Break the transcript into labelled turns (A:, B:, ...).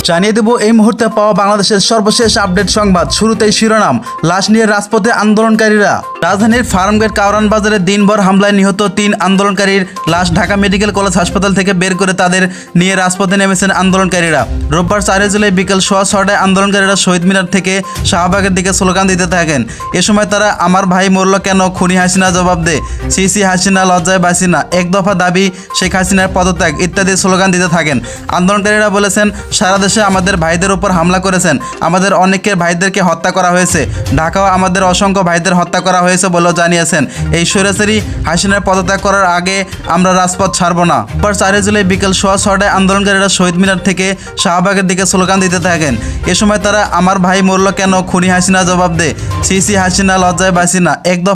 A: জানিয়ে দেব এই মুহূর্তে পাওয়া বাংলাদেশের সর্বশেষ আপডেট সংবাদ। শুরুতেই শিরোনাম, লাশ নিয়ে রাজপথে আন্দোলনকারীরা। রাজধানীর ফার্মগেট কাউরান বাজারে দিনভর হামলায় নিহত 3 আন্দোলনকারীর লাশ ঢাকা মেডিকেল কলেজ হাসপাতাল থেকে বের করে তাদের নিয়ে রাজপথে নেমেছেন আন্দোলনকারীরা। রোববার 4 জুলাই বিকেল 6:15টায় আন্দোলনকারীরা শহীদ মিনার থেকে শাহবাগের দিকে স্লোগান দিতে থাকেন। এ সময় তারা আমার ভাই মরল কেন, খুনি হাসিনা জবাব দে, সিসি হাসিনা লজ্জায় বাসি না, এক দফা দাবি শেখ হাসিনার পদত্যাগ ইত্যাদি স্লোগান দিতে থাকেন। আন্দোলনকারীরা বলেছেন, সারা দেশে আমাদের ভাইদের উপর হামলা করেছেন, আমাদের অনেকের ভাইদেরকে হত্যা করা হয়েছে, ঢাকাও আমাদের অসংখ্য ভাইদের হত্যা করা হয়েছে বলেও জানিয়েছেন। এই স্বৈরাচারী হাসিনার পদত্যাগ করার আগে আমরা রাজপথ ছাড়ব না। 4 জুলাই বিকেল 6:15টায় আন্দোলনকারীরা শহীদ মিনার থেকে শাহবাগের দিকে স্লোগান দিতে থাকেন। এ সময় তারা আমার ভাই মরল কেন, খুনি হাসিনা জবাব দে, সিসি হাসিনা লজ্জায় বাসি না, এক দফা